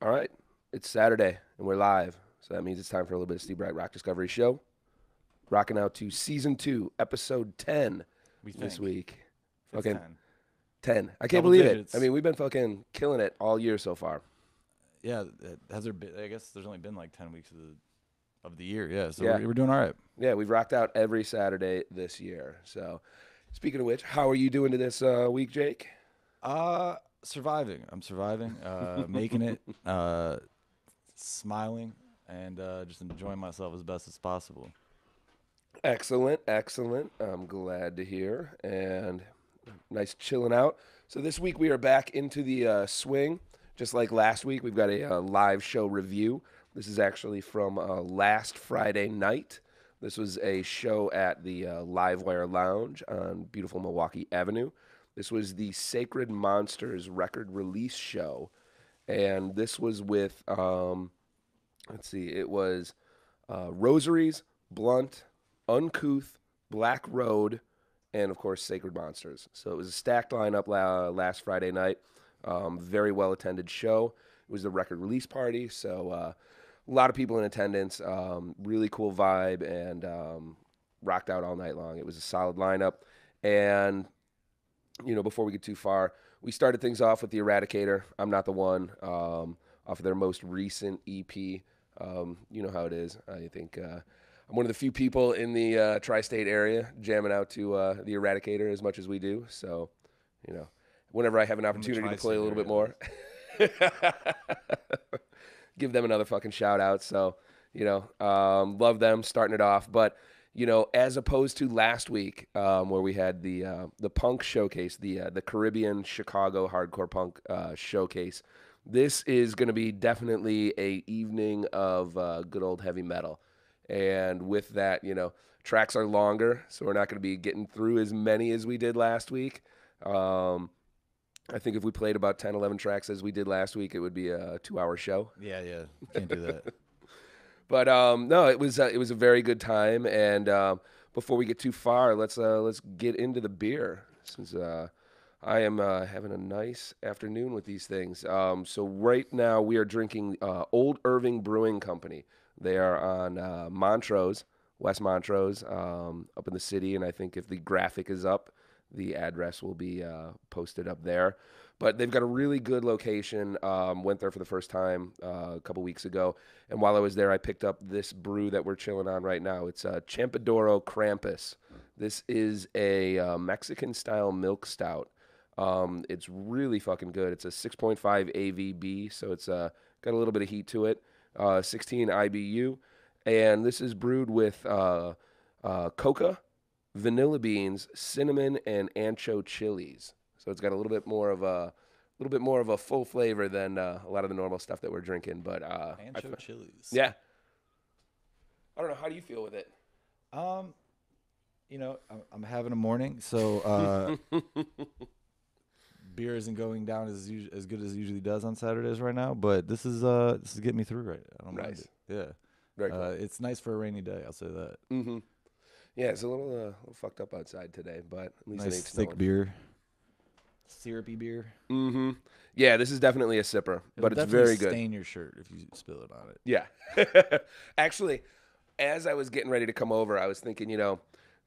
All right, it's Saturday and we're live, so that means it's time for a little bit of Steve Breit Rock Discovery Show. Rocking out to Season 2, Episode 10 this week. It's Fucking 10. I can't Double believe digits. it. I mean, we've been fucking killing it all year so far. Yeah, has there been? I guess there's only been like 10 weeks of the year. Yeah, so Yeah. We're doing all right. Yeah, we've rocked out every Saturday this year. So, speaking of which, how are you doing to this week, Jake? Surviving. I'm surviving. Making it. Smiling and just enjoying myself as best as possible. Excellent, excellent. I'm glad to hear. And nice chilling out. So this week we are back into the swing. Just like last week, we've got a live show review. This is actually from last Friday night. This was a show at the Livewire Lounge on beautiful Milwaukee Avenue. This was the Sacred Monsters record release show. And this was with, let's see, it was Rosaries, Blunt, Uncouth, Black Road, and, of course, Sacred Monsters. So it was a stacked lineup last Friday night. Very well-attended show. It was the record release party, so a lot of people in attendance. Really cool vibe, and rocked out all night long. It was a solid lineup. And, you know, before we get too far, we started things off with the Eradicator, I'm Not the One, off of their most recent EP. You know how it is. I think I'm one of the few people in the tri-state area jamming out to the Eradicator as much as we do. So, you know, whenever I have an opportunity to play a little bit more, give them another fucking shout out. So, you know, love them starting it off. But, you know, as opposed to last week, where we had the punk showcase, the Caribbean Chicago hardcore punk showcase, this is going to be definitely a evening of good old heavy metal. And with that, you know, tracks are longer, so we're not going to be getting through as many as we did last week. I think if we played about 10, 11 tracks as we did last week, it would be a 2-hour show. Yeah, can't do that. But no, it was a very good time. And before we get too far, let's get into the beer, since I am having a nice afternoon with these things. So right now we are drinking Old Irving Brewing Company. They are on Montrose, West Montrose, up in the city. And I think if the graphic is up, the address will be posted up there. But they've got a really good location. Went there for the first time a couple weeks ago. And while I was there, I picked up this brew that we're chilling on right now. It's Champadoro Krampus. This is a Mexican-style milk stout. It's really fucking good. It's a 6.5 AVB, so it's got a little bit of heat to it. 16 IBU. And this is brewed with coca, vanilla beans, cinnamon, and ancho chilies. So it's got a little bit more of a full flavor than a lot of the normal stuff that we're drinking. But Ancho chilies. Yeah. I don't know. How do you feel with it? You know, I'm having a morning, so beer isn't going down as good as it usually does on Saturdays right now. But this is getting me through right. I don't mind it. Yeah. Very cool. It's nice for a rainy day. I'll say that. Mm-hmm. Yeah, it's a little fucked up outside today, but at least it ain't thick snowing. Beer, syrupy beer. Mm-hmm. Yeah, this is definitely a sipper, but it's very good. Stain your shirt if you spill it on it. Yeah. Actually, as I was getting ready to come over, I was thinking, you know,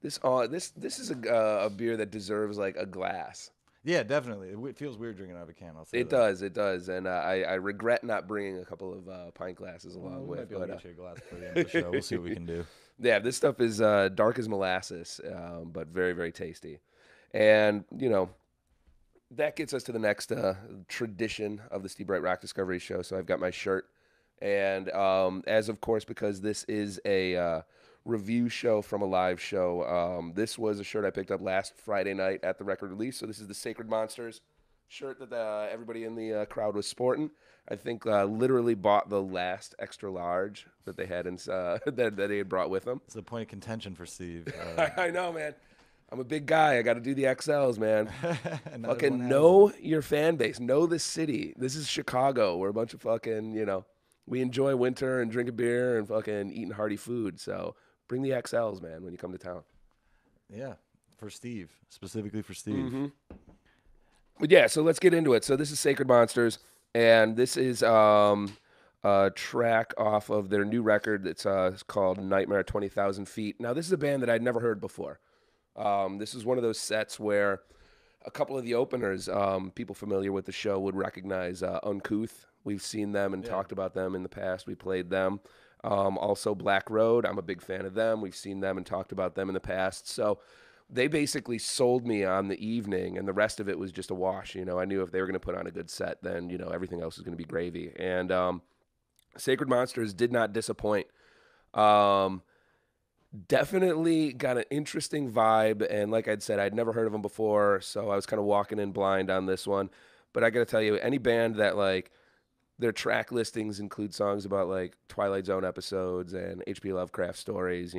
this is a beer that deserves like a glass. Yeah, definitely. It feels weird drinking out of a can. I'll say it does, and I regret not bringing a couple of pint glasses along with. Might be able to get you a glass for the end of the show. We'll see what we can do. Yeah, this stuff is dark as molasses, but very, very tasty. And, you know, that gets us to the next tradition of the Steve Breit Rock Discovery Show. So I've got my shirt And as of course, because this is a review show from a live show, this was a shirt I picked up last Friday night at the record release. So this is the Sacred Monsters shirt that everybody in the crowd was sporting. I think literally bought the last extra large that they had that they had brought with them. It's a point of contention for Steve. I know, man. I'm a big guy. I got to do the XLs, man. Not everyone Fucking has know them. your fan base. Know this city. This is Chicago. We're a bunch of fucking, we enjoy winter and drinking beer and fucking eating hearty food. So bring the XLs, man, when you come to town. Yeah, for Steve, specifically for Steve. Mm-hmm. But yeah, so let's get into it. So this is Sacred Monsters, and this is a track off of their new record. It's called Nightmare at 20,000 Feet. Now, this is a band that I'd never heard before. This is one of those sets where a couple of the openers, people familiar with the show would recognize Uncouth. We've seen them and talked about them in the past. We played them. Also Black Road. I'm a big fan of them. We've seen them and talked about them in the past. So they basically sold me on the evening, and the rest of it was just a wash. I knew if they were going to put on a good set, then, everything else was going to be gravy. And Sacred Monsters did not disappoint. Definitely got an interesting vibe, and like I'd said, I'd never heard of them before, so I was kind of walking in blind on this one. But I got to tell you, any band that like their track listings include songs about like Twilight Zone episodes and H.P. Lovecraft stories,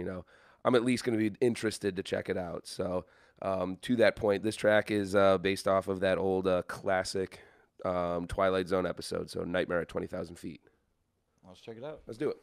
I'm at least going to be interested to check it out. So to that point, this track is based off of that old classic Twilight Zone episode, so Nightmare at 20,000 Feet. Let's check it out. Let's do it.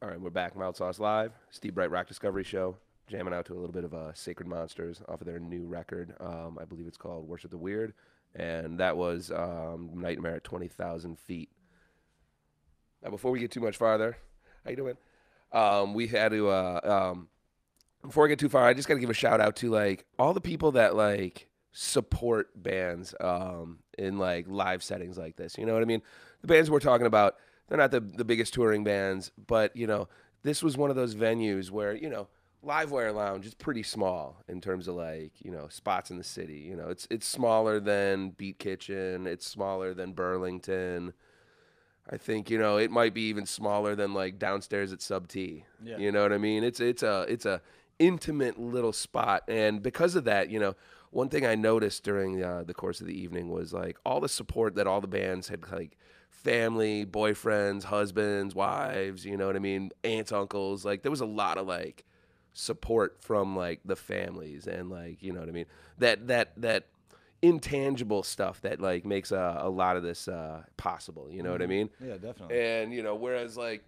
All right, we're back. Mild Sauce Live, Steve Breit Rock Discovery Show, jamming out to a little bit of Sacred Monsters off of their new record. I believe it's called Worship the Weird, and that was Nightmare at 20,000 Feet. Now, before we get too much farther, how you doing? We had to before I get too far, I just got to give a shout out to like all the people that like support bands in like live settings like this. You know what I mean? The bands we're talking about, they're not the biggest touring bands, but you know, this was one of those venues where, you know, Livewire Lounge is pretty small in terms of like, you know, spots in the city. You know, it's smaller than Beat Kitchen, it's smaller than Burlington. I think, you know, it might be even smaller than like downstairs at Sub T. Yeah. You know what I mean? It's a intimate little spot, and because of that, you know, one thing I noticed during the course of the evening was like all the support that all the bands had, like family, boyfriends, husbands, wives. You know what I mean? Aunts, uncles. Like there was a lot of like support from like the families, and like you know what I mean. That intangible stuff that like makes a lot of this possible. You know what I mean? Yeah, definitely. And you know, whereas like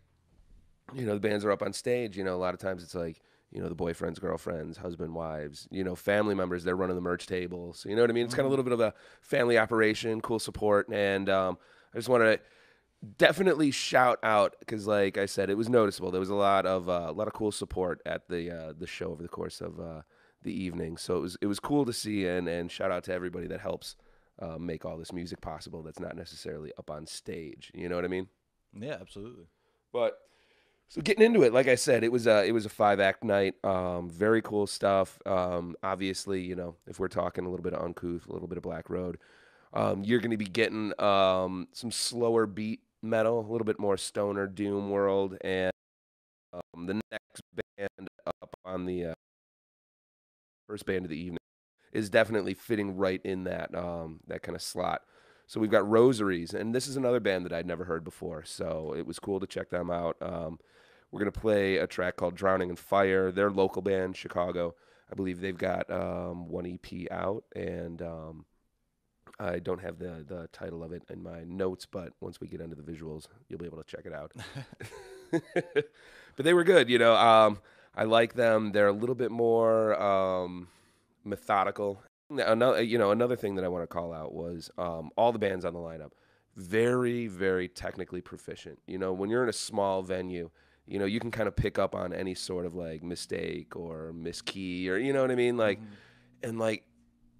you know the bands are up on stage, you know, a lot of times it's like you know the boyfriends, girlfriends, husband, wives, you know, family members. They're running the merch table, so you know what I mean. It's kind of a little bit of a family operation, cool support, and I just want to definitely shout out because, like I said, it was noticeable. There was a lot of cool support at the show over the course of the evening. So it was cool to see, and shout out to everybody that helps make all this music possible. That's not necessarily up on stage. You know what I mean? Yeah, absolutely. But so getting into it, like I said, it was a 5-act night. Very cool stuff. Obviously, you know, if we're talking a little bit of Uncouth, a little bit of Black Road, you're going to be getting some slower beat metal, a little bit more stoner doom world, and the next band up on the first band of the evening is definitely fitting right in that kind of slot. So we've got Rosaries, and this is another band that I'd never heard before, so it was cool to check them out. We're gonna play a track called "Drowning in Fire." They're a local band, Chicago. I believe they've got one EP out, and I don't have the title of it in my notes, but once we get into the visuals, you'll be able to check it out. But they were good, you know. I like them. They're a little bit more methodical. Another thing that I want to call out was all the bands on the lineup, very, very technically proficient. You know, when you're in a small venue, you know, you can kind of pick up on any sort of like mistake or miskey or you know what I mean, like, and like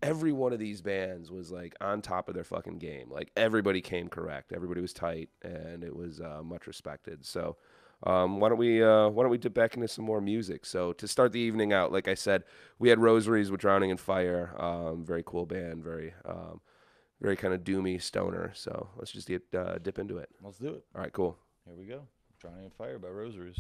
every one of these bands was like on top of their fucking game. Like everybody came correct, everybody was tight, and it was much respected. So why don't we dip back into some more music? So to start the evening out, like I said, we had Rosaries with "Drowning in Fire." Very cool band, very kind of doomy stoner. So let's just dip into it. Let's do it. All right, cool. Here we go. Drowning in Fire by Rosaries.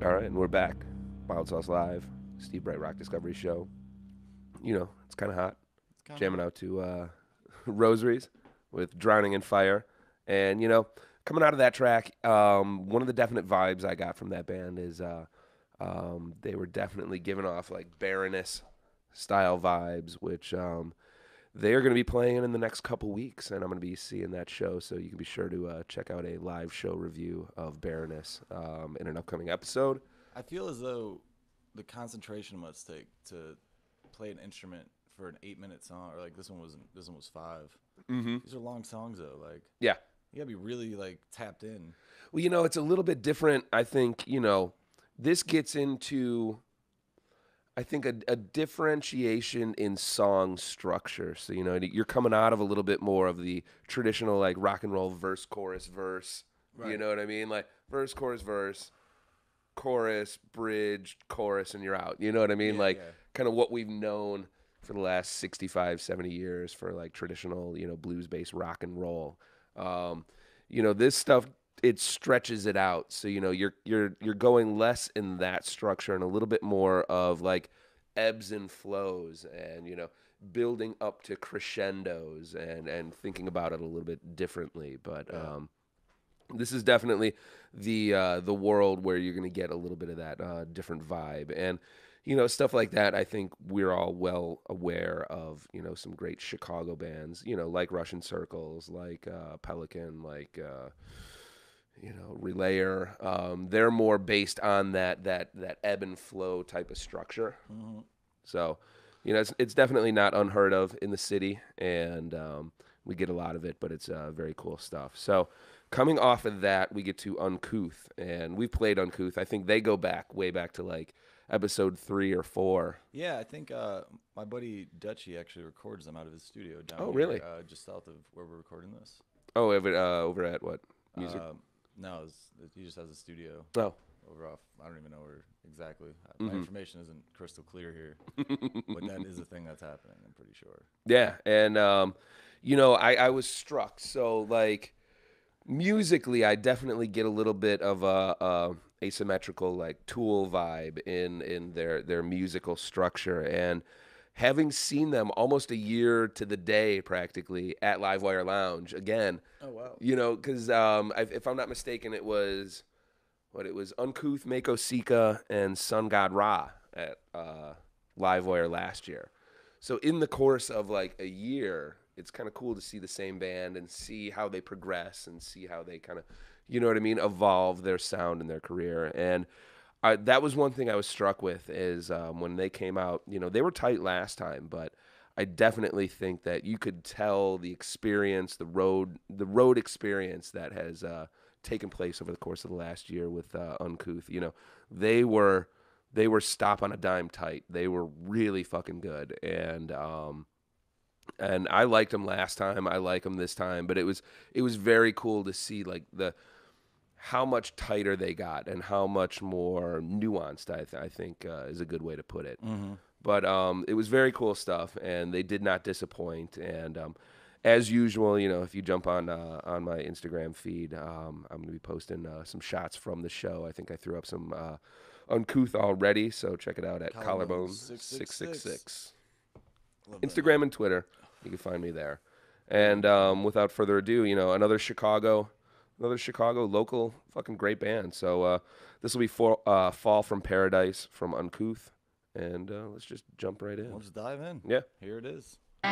All right, and we're back. Wild Sauce Live, Steve Breit Rock Discovery Show. You know, it's kind of hot. Jamming out to Rosaries with Drowning in Fire. And, you know, coming out of that track, one of the definite vibes I got from that band is they were definitely giving off like Baroness style vibes, which they are going to be playing in the next couple weeks, and I'm going to be seeing that show, so you can be sure to check out a live show review of Baroness in an upcoming episode. I feel as though the concentration must take to play an instrument for an 8-minute song, or like this one was 5. Mm-hmm. These are long songs though. Like yeah, you gotta be really like tapped in. Well, you know, it's a little bit different. I think, you know, this gets into, I think, a differentiation in song structure. So, you know, you're coming out of a little bit more of the traditional like rock and roll verse, chorus, verse. Right. You know what I mean? Like verse, chorus, bridge, chorus, and you're out. You know what I mean? Yeah, kind of what we've known for the last 65, 70 years for like traditional, you know, blues-based rock and roll. You know, this stuff, it stretches it out. So, you know, you're going less in that structure and a little bit more of like ebbs and flows and, you know, building up to crescendos and thinking about it a little bit differently. But this is definitely the world where you're going to get a little bit of that different vibe. And, you know, stuff like that, I think we're all well aware of, you know, some great Chicago bands, you know, like Russian Circles, like Pelican, like, you know, Relayer. They're more based on that ebb and flow type of structure. Mm-hmm. So, you know, it's definitely not unheard of in the city, and we get a lot of it, but it's very cool stuff. So coming off of that, we get to Uncouth, and we've played Uncouth. I think they go way back to like episode 3 or 4. Yeah, I think my buddy Dutchie actually records them out of his studio down here, really? Just south of where we're recording this. Oh, over at what? Music? No, he just has a studio. Oh. Over off, I don't even know where exactly. My information isn't crystal clear here, but that is a thing that's happening, I'm pretty sure. Yeah, and, you know, I was struck. So, like, musically, I definitely get a little bit of a asymmetrical, like, Tool vibe in their musical structure. And having seen them almost a year to the day, practically, at Livewire Lounge, again. Oh, wow. You know, because if I'm not mistaken, it was Uncouth, Mako Sika, and Sun God Ra at Livewire last year. So in the course of like a year, it's kind of cool to see the same band and see how they progress and see how they kind of, you know what I mean, evolve their sound and their career. And that was one thing I was struck with is when they came out, you know, they were tight last time, but I definitely think that you could tell the experience, the road experience that has taken place over the course of the last year with Uncouth. You know, they were stop on a dime tight. They were really fucking good, and I liked them last time. I like them this time, but it was very cool to see like how much tighter they got and how much more nuanced. I think is a good way to put it. Mm-hmm. But it was very cool stuff, and they did not disappoint. And as usual, you know, if you jump on my Instagram feed, I'm going to be posting some shots from the show. I think I threw up some Uncouth already, so check it out at Collarbone 666. Instagram and Twitter, you can find me there. And without further ado, you know, another Chicago local fucking great band. So this will be Fall from Paradise from Uncouth. And let's just jump right in. We'll just dive in. Yeah. Here it is. In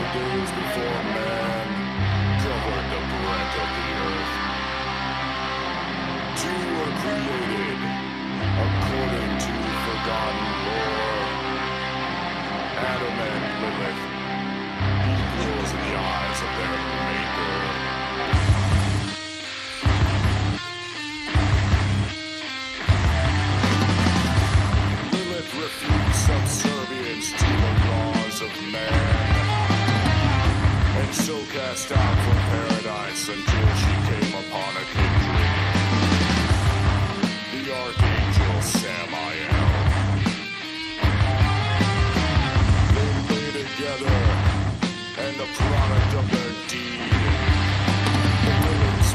the days before man covered the breadth of the earth, two were created according to forgotten lore. Adam and Lilith, equals in the eyes of their maker. Refused subservience to the laws of man, and so cast out from paradise until she came upon a kindred, the archangel Samael. They lay together, and the product of their deed, the Lilith's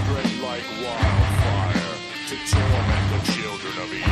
torment the children of Eve.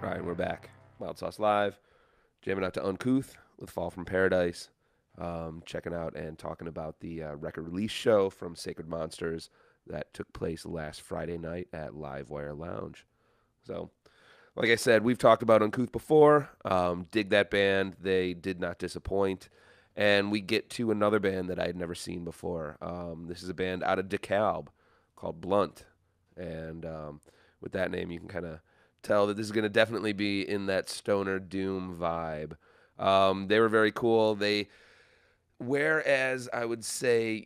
Right, we're back. Wild Sauce Live, jamming out to Uncouth with Fall from Paradise. Checking out and talking about the record release show from Sacred Monsters that took place last Friday night at Livewire Lounge. So, like I said, we've talked about Uncouth before. Dig that band. They did not disappoint. And we get to another band that I had never seen before. This is a band out of DeKalb called Blunt. And with that name, you can kind of tell that this is going to definitely be in that stoner doom vibe. They were very cool. Whereas I would say,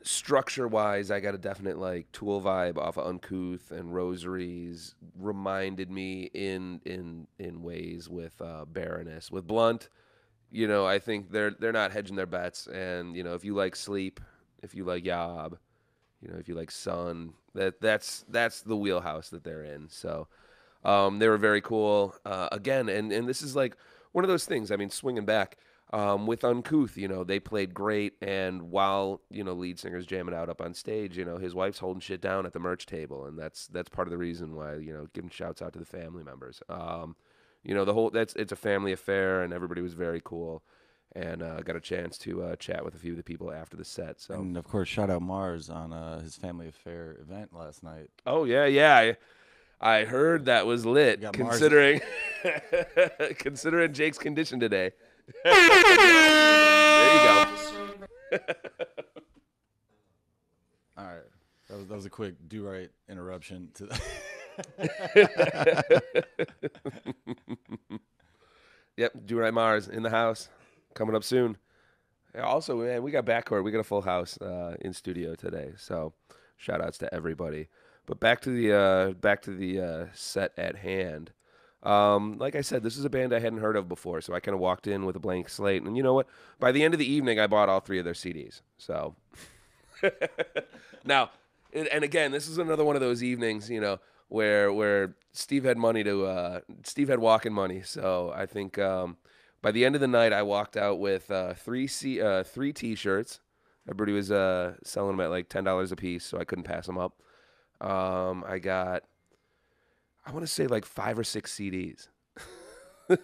structure wise, I got a definite like Tool vibe off of Uncouth and Rosaries. Reminded me in ways with Baroness. With Blunt, I think they're not hedging their bets. And if you like Sleep, if you like Yob, if you like Sun, that's the wheelhouse that they're in. So they were very cool. Again, and this is like one of those things. I mean, swinging back. With Uncouth, they played great, and while lead singer's jamming out up on stage, his wife's holding shit down at the merch table, and that's part of the reason why giving shouts out to the family members. The whole it's a family affair, and everybody was very cool, and got a chance to chat with a few of the people after the set. So, And of course, shout out Mars on his family affair event last night. oh yeah. I heard that was lit, got Mars- considering considering Jake's condition today. There you go. All right, that was a quick do-right interruption to. Yep, Do Right Mars in the house, coming up soon. Yeah, also, man, we got backcourt. We got a full house in studio today. So, shout outs to everybody. But back to the set at hand. Like I said, this is a band I hadn't heard of before, so I kind of walked in with a blank slate. And you know what? By the end of the evening, I bought all 3 of their CDs. So, now, and again, this is another one of those evenings, you know, where Steve had Steve had walking money. So I think by the end of the night, I walked out with 3 T-shirts. Everybody was selling them at like $10 a piece, so I couldn't pass them up. I got, I want to say like 5 or 6 CDs. I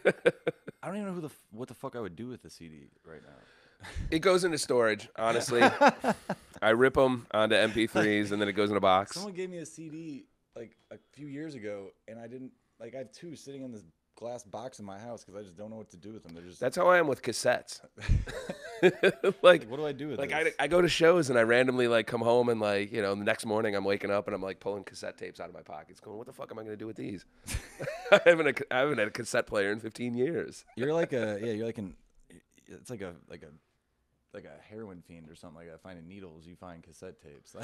don't even know what the fuck I would do with the CD right now. It goes into storage, honestly. I rip them onto MP3s, and then it goes in a box. Someone gave me a CD like a few years ago, and I didn't like. I have 2 sitting in this glass box in my house because I just don't know what to do with them. They're just That's how I am with cassettes. Like, what do I do with like this? I go to shows and I randomly like come home and like, you know, the next morning I'm waking up and I'm like pulling cassette tapes out of my pockets going, what the fuck am I going to do with these? I haven't had a cassette player in 15 years. You're like it's like a heroin fiend or something like that. Finding needles, you find cassette tapes.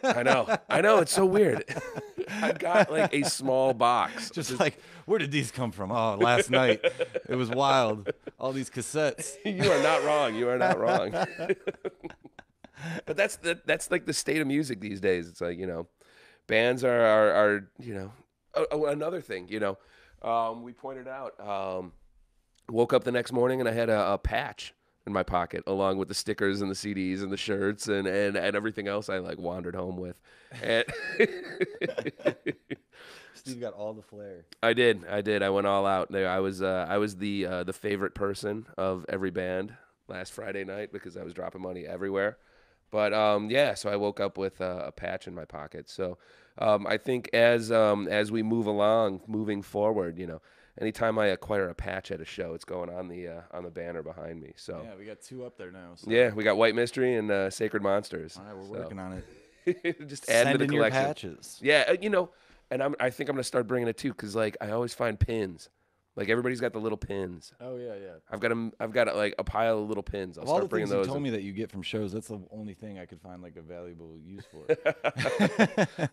I know. It's so weird. I've got like a small box. Just like, where did these come from? Oh, last night. It was wild. All these cassettes. You are not wrong. You are not wrong. But that's like the state of music these days. It's like, you know, bands are you know, another thing, you know, we pointed out, woke up the next morning and I had a patch in my pocket along with the stickers and the CDs and the shirts and everything else I like wandered home with. And Steve got all the flair. I did. I went all out there. I was the favorite person of every band last Friday night because I was dropping money everywhere. But yeah, so I woke up with a patch in my pocket. So I think as we moving forward, you know, anytime I acquire a patch at a show, it's going on the banner behind me. So Yeah, we got 2 up there now. So. yeah, we got White Mystery and Sacred Monsters. All right, we're working on it. Just add to Send the in your collection. patches. Yeah, you know, and I think I'm gonna start bringing it too, because like I always find pins. Like everybody's got the little pins. Oh yeah. I've got like a pile of little pins. I'll Of all start the bringing things you those. told me that you get from shows, that's the only thing I could find like a valuable use for.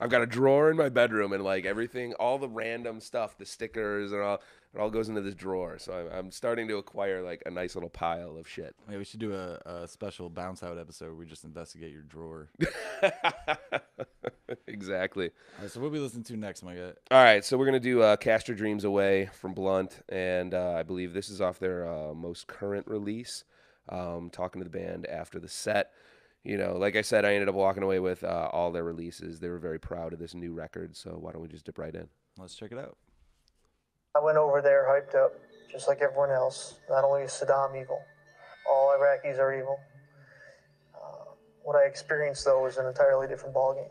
I've got a drawer in my bedroom and like everything, all the random stuff, the stickers and all. It all goes into this drawer. So I'm starting to acquire like a nice little pile of shit. Yeah, we should do a special bounce out episode where we just investigate your drawer. Exactly. All right, so what we listen to next, my guy? All right, so we're gonna do "Cast Your Dreams Away" from Blunt, and I believe this is off their most current release. Talking to the band after the set, you know, like I said, I ended up walking away with all their releases. They were very proud of this new record, so why don't we just dip right in? Let's check it out. I went over there hyped up, just like everyone else. Not only is Saddam evil, all Iraqis are evil. What I experienced, though, was an entirely different ballgame.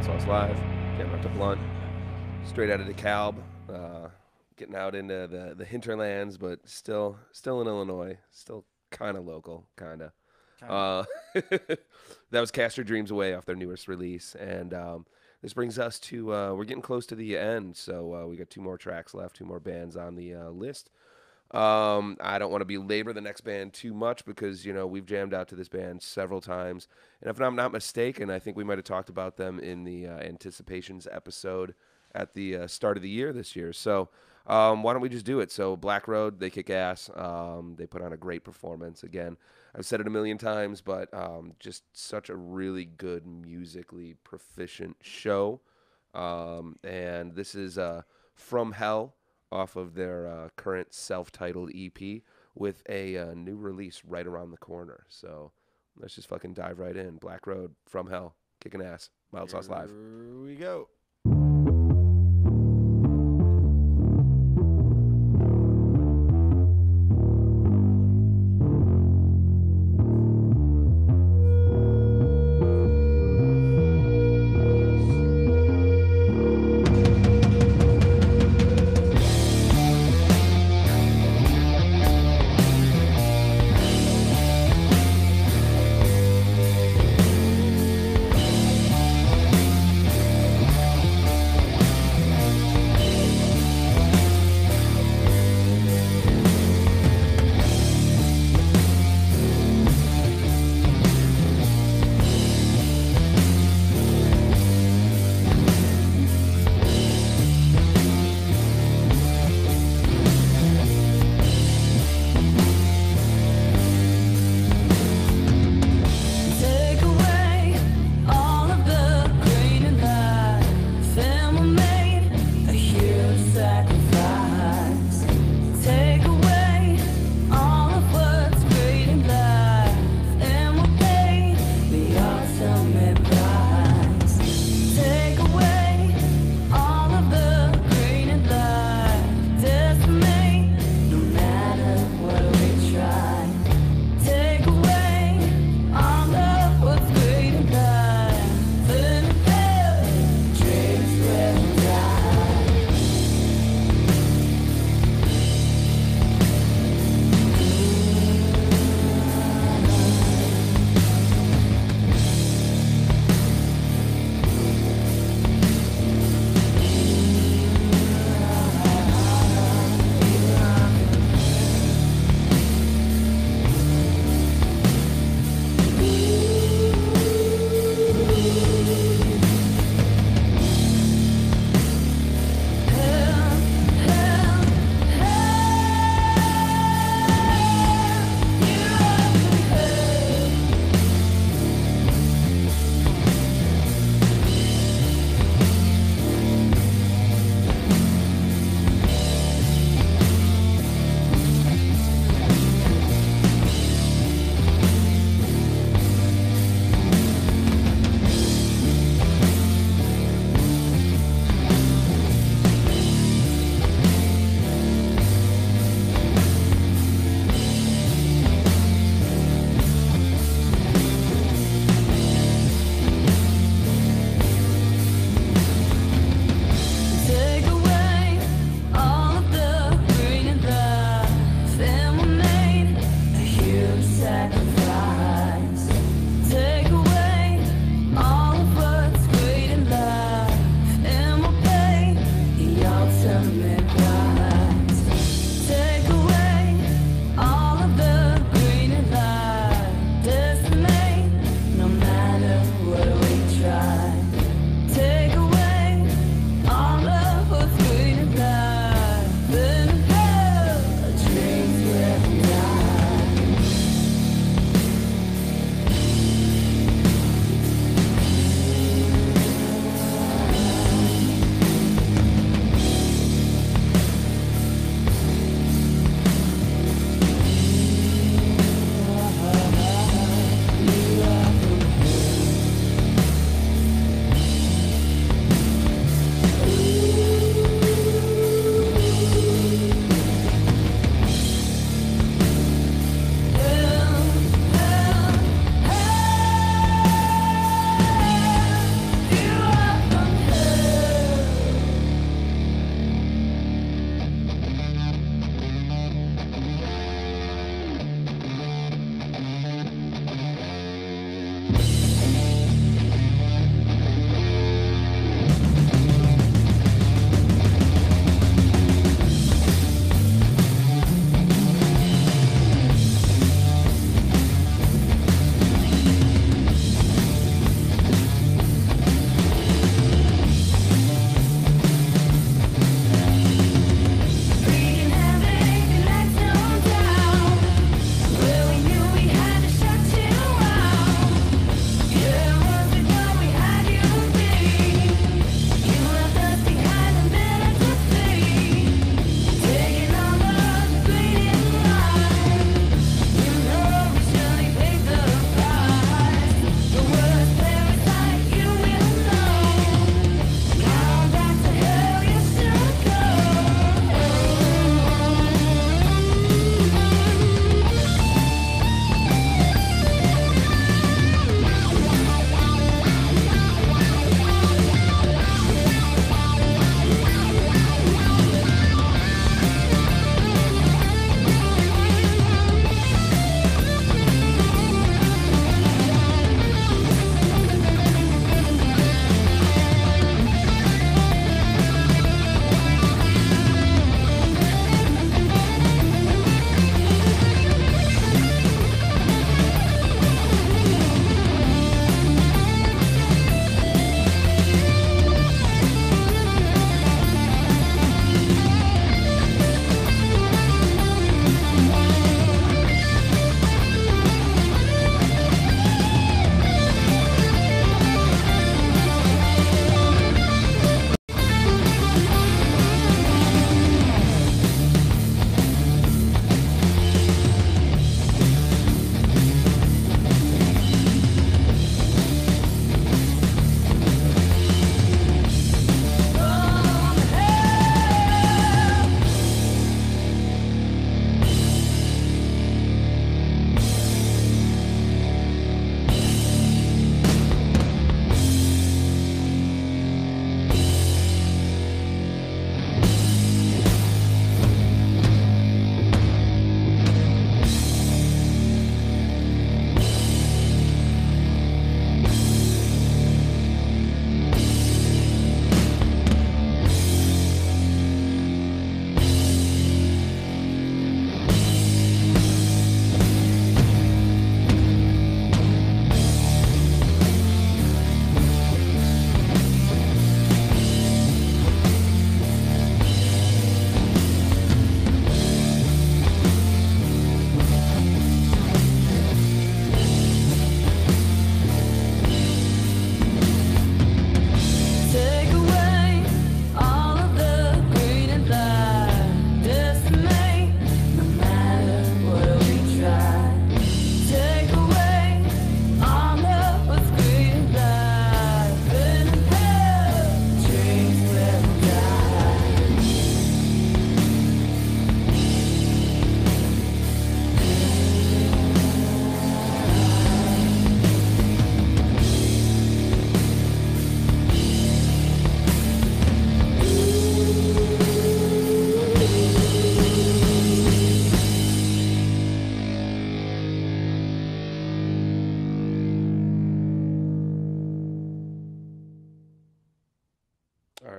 Sauce Live, getting out to Blunt, straight out of DeKalb, getting out into the hinterlands, but still in Illinois, still kind of local, kind of. That was Cast Your Dreams Away off their newest release, and this brings us to we're getting close to the end, so we got 2 more tracks left, 2 more bands on the list. I don't want to belabor the next band too much because, we've jammed out to this band several times. And if I'm not mistaken, I think we might have talked about them in the Anticipations episode at the start of the year this year. So why don't we just do it? So Black Road, they kick ass. They put on a great performance. Again, I've said it a million times, but just such a really good musically proficient show. And this is From Hell, off of their current self-titled EP with a new release right around the corner. So let's just fucking dive right in. Black Road, From Hell, kicking ass. Mild Sauce Live. Here we go.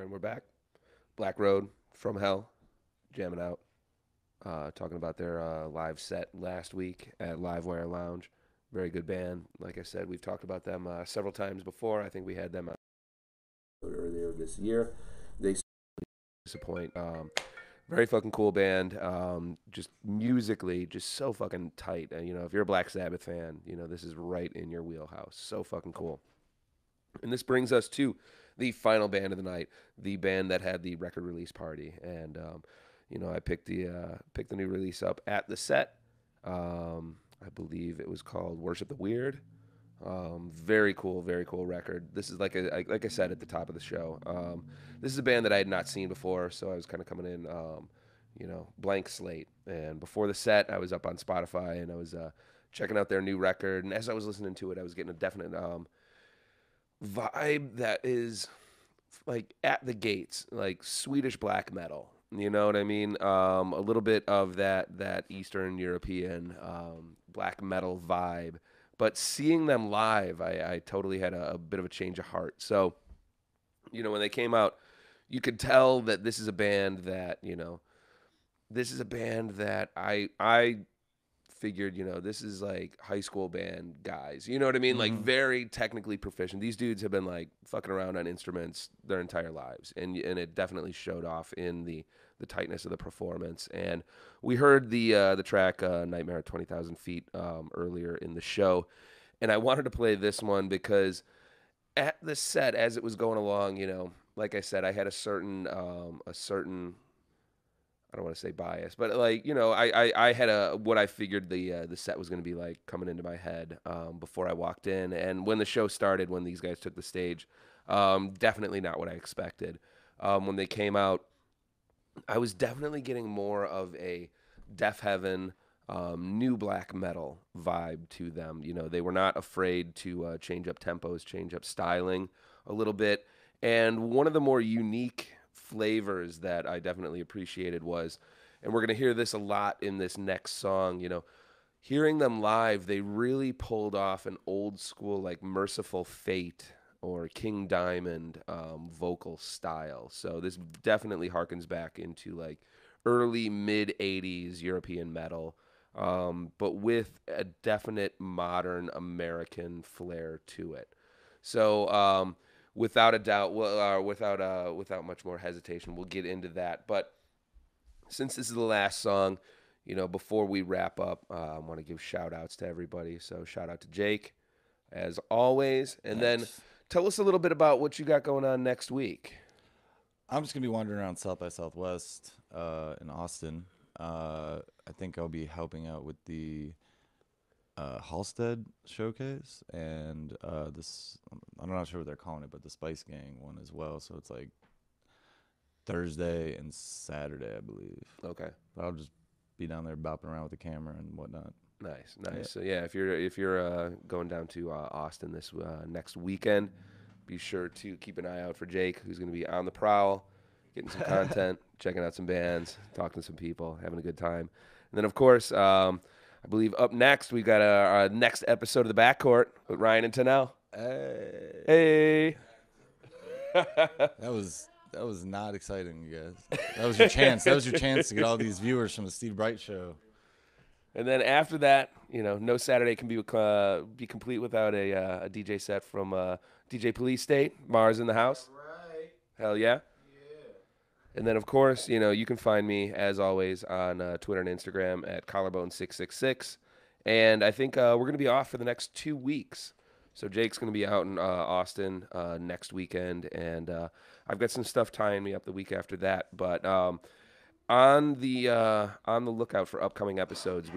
and we're back. Black Road from Hell, jamming out, talking about their live set last week at Livewire Lounge. Very good band. Like I said, we've talked about them several times before. I think we had them earlier this year. They disappoint. Very fucking cool band. Just musically, just so fucking tight. If you're a Black Sabbath fan, this is right in your wheelhouse. So fucking cool. And this brings us to the final band of the night, the band that had the record release party. And I picked the new release up at the set. I believe it was called Worship the Weird. Very cool record. This is like I said at the top of the show. This is a band that I had not seen before, so I was kind of coming in, blank slate. And before the set, I was up on Spotify and I was checking out their new record. And as I was listening to it, I was getting a definite vibe that is like at the gates, like Swedish black metal. You know what I mean? A little bit of that Eastern European black metal vibe. But seeing them live, I totally had a bit of a change of heart. So, when they came out, you could tell that this is a band that, I figured, this is like high school band guys. You know what I mean? Mm-hmm. Like very technically proficient. These dudes have been like fucking around on instruments their entire lives. And it definitely showed off in the tightness of the performance. And we heard the track Nightmare at 20,000 Feet earlier in the show. And I wanted to play this one because at the set, as it was going along, like I said, I had a certain I don't want to say bias, but I had what I figured the set was going to be like coming into my head before I walked in. And when the show started, when these guys took the stage, definitely not what I expected. When they came out, I was definitely getting more of a Deaf Heaven, new black metal vibe to them. They were not afraid to change up tempos, change up styling a little bit. And one of the more unique flavors that I definitely appreciated was, and we're going to hear this a lot in this next song, hearing them live, they really pulled off an old school, like Merciful Fate or King Diamond vocal style. So this definitely harkens back into like early mid 80s European metal, but with a definite modern American flair to it. So without a doubt, without much more hesitation, we'll get into that. But since this is the last song, before we wrap up, I want to give shout outs to everybody. So shout out to Jake, as always. And Thanks. then tell us a little bit about what you got going on next week. I'm just gonna be wandering around South by Southwest in Austin. I think I'll be helping out with the Halstead showcase and this. I'm not sure what they're calling it, but the Spice Gang one as well. So it's like Thursday and Saturday, I believe. Okay. But I'll just be down there bopping around with the camera and whatnot. Nice. Yeah. So yeah, if you're going down to Austin this next weekend, be sure to keep an eye out for Jake, who's going to be on the prowl, getting some content, checking out some bands, talking to some people, having a good time. And then of course, I believe up next we got our next episode of the Backcourt with Ryan and Tanel. Hey. That was not exciting, you guys. That was your chance. That was your chance to get all these viewers from the Steve Breit show. And then after that, no Saturday can be complete without a DJ set from DJ Police State. Mars in the house. Right. Hell yeah. Yeah. And then, of course, you can find me, as always, on Twitter and Instagram at Collarbone666. And I think we're going to be off for the next 2 weeks. So Jake's going to be out in Austin next weekend. And I've got some stuff tying me up the week after that. But on the lookout for upcoming episodes,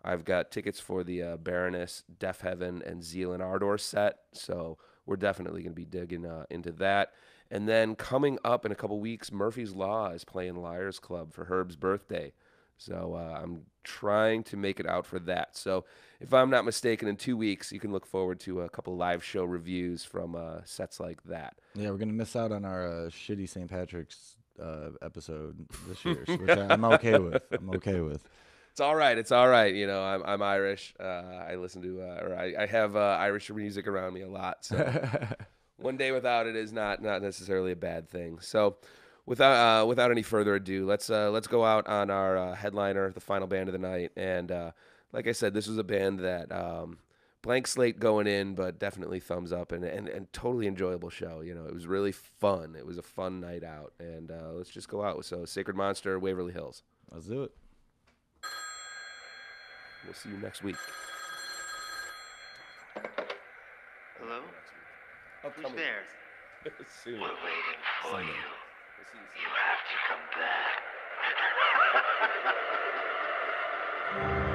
I've got tickets for the Baroness, Deaf Heaven, and Zealand Ardor set. So we're definitely going to be digging into that. And then coming up in a couple weeks, Murphy's Law is playing Liars Club for Herb's birthday. So I'm trying to make it out for that. So if I'm not mistaken, in 2 weeks, you can look forward to a couple live show reviews from sets like that. Yeah, we're gonna miss out on our shitty St. Patrick's episode this year, which I'm okay with. I'm okay with. It's all right. It's all right. I'm Irish. I listen to, I have Irish music around me a lot. So One day without it is not necessarily a bad thing. So, without any further ado, let's go out on our headliner, the final band of the night. And like I said, this was a band that blank slate going in, but definitely thumbs up and totally enjoyable show. You know, it was really fun. It was a fun night out, and let's just go out. So, Sacred Monster, Waverly Hills. Let's do it. We'll see you next week. Hello? Upcoming. Who's there? Soon. We're waiting for Sunday. you. We'll see you soon. You have to come back.